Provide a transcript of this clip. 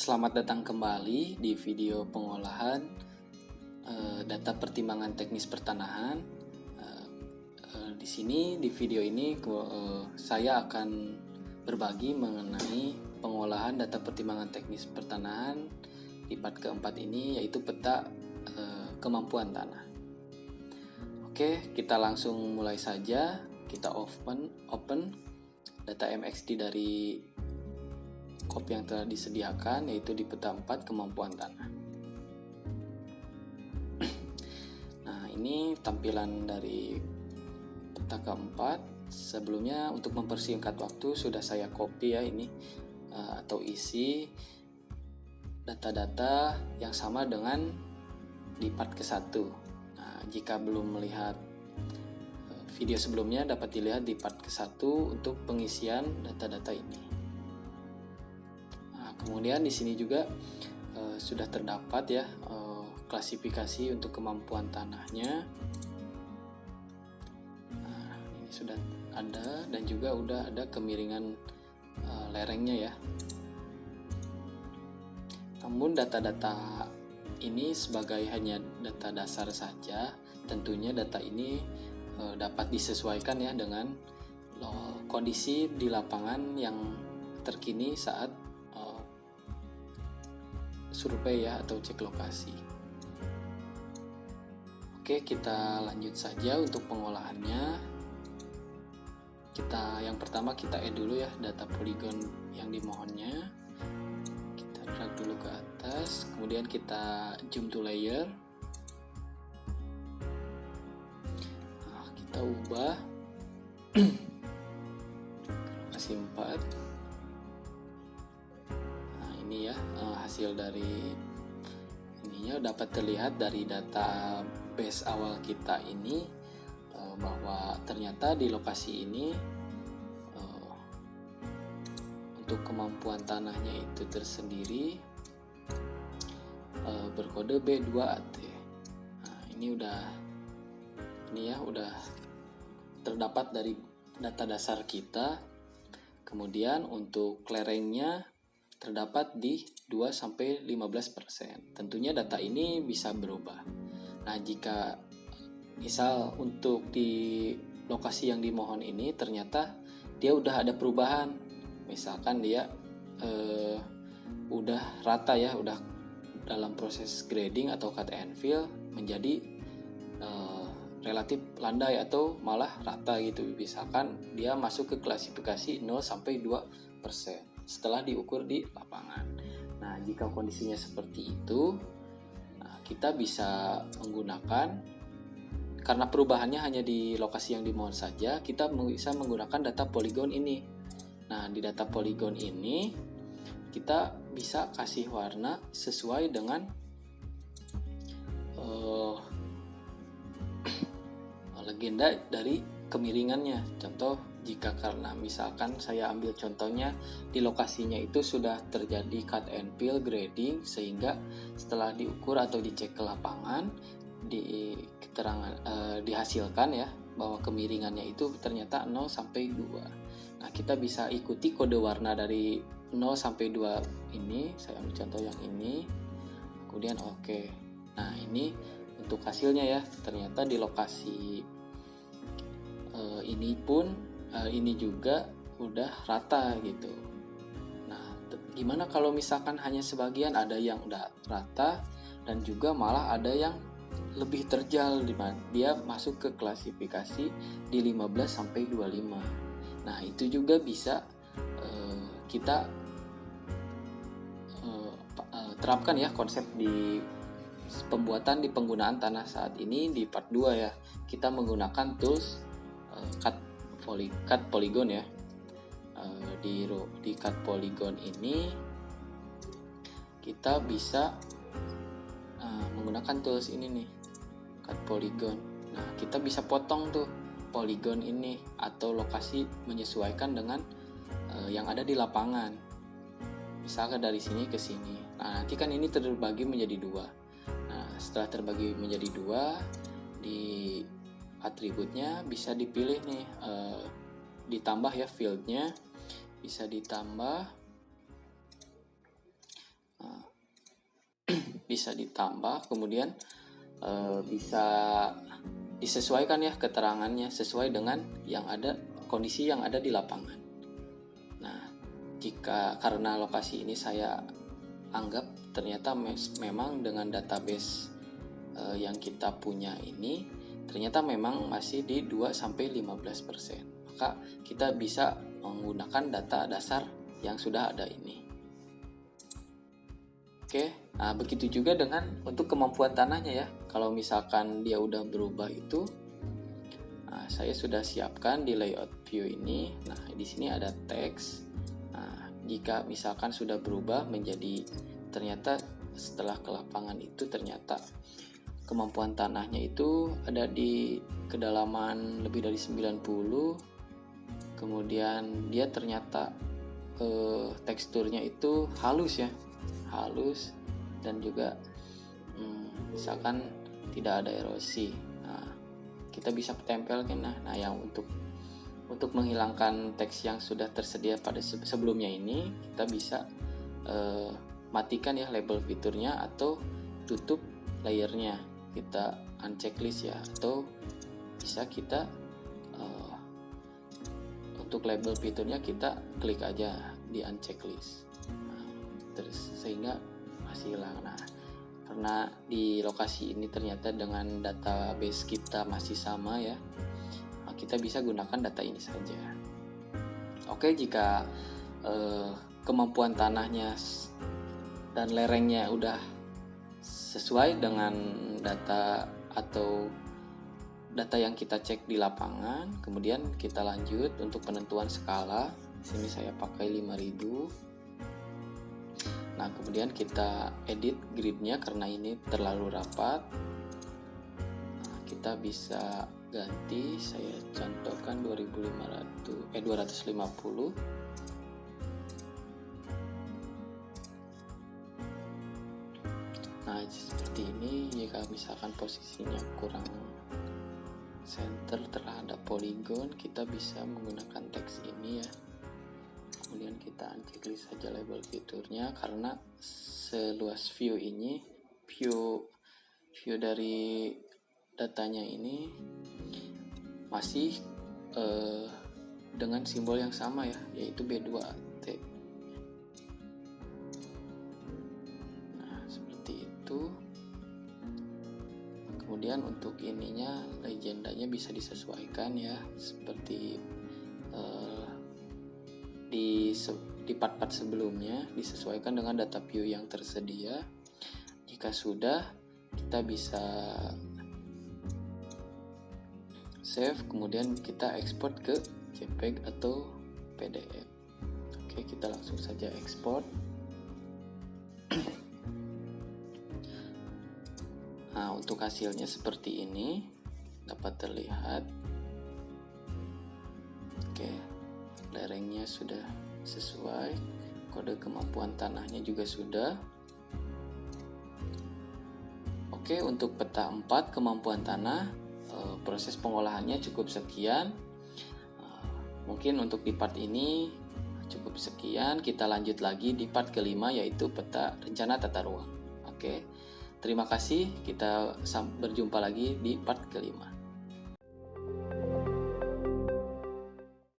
Selamat datang kembali di video pengolahan data pertimbangan teknis pertanahan. Di sini di video ini saya akan berbagi mengenai pengolahan data pertimbangan teknis pertanahan di part keempat ini, yaitu peta kemampuan tanah. Oke, kita langsung mulai saja. Kita open data MXD dari kopi yang telah disediakan, yaitu di peta 4 kemampuan tanah. Nah, ini tampilan dari peta keempat. Sebelumnya, untuk mempersingkat waktu, sudah saya copy ya ini atau isi data-data yang sama dengan di part ke-1. Nah, jika belum melihat video sebelumnya, dapat dilihat di part ke-1 untuk pengisian data-data ini. Kemudian di sini juga sudah terdapat ya klasifikasi untuk kemampuan tanahnya. Nah, ini sudah ada dan juga udah ada kemiringan lerengnya ya. Namun data-data ini sebagai hanya data dasar saja. Tentunya data ini dapat disesuaikan ya dengan kondisi di lapangan yang terkini saat survei ya atau cek lokasi. Oke, kita lanjut saja untuk pengolahannya. Yang pertama kita add dulu ya data poligon yang dimohonnya. Kita drag dulu ke atas, kemudian kita zoom to layer. Nah, kita ubah kasih 4. Ini ya hasil dari ininya dapat terlihat dari data base awal kita ini bahwa ternyata di lokasi ini untuk kemampuan tanahnya itu tersendiri berkode B2AT. Nah, ini udah terdapat dari data dasar kita. Kemudian untuk lerengnya terdapat di 2-15%. Tentunya data ini bisa berubah. Nah, jika misal untuk di lokasi yang dimohon ini ternyata dia udah ada perubahan, misalkan dia udah rata ya, udah dalam proses grading atau cut and fill menjadi relatif landai atau malah rata gitu, misalkan dia masuk ke klasifikasi 0-2% setelah diukur di lapangan. Nah, jika kondisinya seperti itu, kita bisa menggunakan, karena perubahannya hanya di lokasi yang dimohon saja, kita bisa menggunakan data poligon ini. Nah, di data poligon ini kita bisa kasih warna sesuai dengan legenda dari kemiringannya. Contoh, jika karena misalkan saya ambil contohnya di lokasinya itu sudah terjadi cut and fill grading, sehingga setelah diukur atau dicek ke lapangan dihasilkan ya bahwa kemiringannya itu ternyata 0-2. Nah, kita bisa ikuti kode warna dari 0-2 ini. Saya ambil contoh yang ini, kemudian oke. Nah, ini untuk hasilnya ya, ternyata di lokasi ini pun ini juga udah rata gitu. Nah, gimana kalau misalkan hanya sebagian, ada yang udah rata dan juga malah ada yang lebih terjal, dimana dia masuk ke klasifikasi di 15-25. Nah, itu juga bisa kita terapkan ya konsep di penggunaan tanah saat ini di part 2 ya. Kita menggunakan tools cut polygon ya. Di cut polygon ini kita bisa menggunakan tools ini nih, cut polygon. Nah, kita bisa potong tuh polygon ini atau lokasi menyesuaikan dengan yang ada di lapangan. Misalkan dari sini ke sini. Nah, nanti kan ini terbagi menjadi 2. Nah, setelah terbagi menjadi 2, di atributnya bisa dipilih nih, ditambah ya fieldnya, bisa ditambah bisa ditambah, kemudian bisa disesuaikan ya keterangannya sesuai dengan yang ada, kondisi yang ada di lapangan. Nah, karena lokasi ini saya anggap ternyata memang dengan database yang kita punya ini ternyata memang masih di 2-15%, maka kita bisa menggunakan data dasar yang sudah ada ini. Oke, nah begitu juga dengan untuk kemampuan tanahnya ya. Kalau misalkan dia udah berubah itu, nah, saya sudah siapkan di layout view ini. Nah, di sini ada teks. Nah, jika misalkan sudah berubah menjadi, ternyata setelah ke lapangan itu ternyata kemampuan tanahnya itu ada di kedalaman lebih dari 90. Kemudian dia ternyata teksturnya itu halus ya, halus, dan juga misalkan tidak ada erosi. Nah, kita bisa tempelkan. Nah, yang untuk menghilangkan teks yang sudah tersedia pada sebelumnya ini, kita bisa matikan ya label fiturnya atau tutup layernya. Kita unchecklist ya, atau bisa kita untuk label fiturnya kita klik aja di unchecklist. Terus sehingga masih hilang. Nah, karena di lokasi ini ternyata dengan database kita masih sama ya, kita bisa gunakan data ini saja. Oke, jika kemampuan tanahnya dan lerengnya udah sesuai dengan data atau data yang kita cek di lapangan, kemudian kita lanjut untuk penentuan skala. Di sini saya pakai 5000. Nah, kemudian kita edit gridnya karena ini terlalu rapat. Nah, kita bisa ganti, saya contohkan 250. Nah, seperti ini. Jika misalkan posisinya kurang center terhadap polygon, kita bisa menggunakan teks ini ya. Kemudian kita unchecklist saja label fiturnya, karena seluas view ini, view dari datanya ini masih dengan simbol yang sama ya, yaitu B2T. Nah, seperti itu. Kemudian untuk ininya, legendanya bisa disesuaikan ya, seperti di part-part sebelumnya, disesuaikan dengan data view yang tersedia. Jika sudah, kita bisa save, kemudian kita ekspor ke JPEG atau PDF. Oke, kita langsung saja ekspor. Nah, untuk hasilnya seperti ini, dapat terlihat. Oke, lerengnya sudah sesuai, kode kemampuan tanahnya juga sudah. Oke, untuk peta 4 kemampuan tanah, proses pengolahannya cukup sekian. Mungkin untuk di part ini cukup sekian. Kita lanjut lagi di part kelima, yaitu peta rencana tata ruang. Oke, terima kasih. Kita berjumpa lagi di part kelima.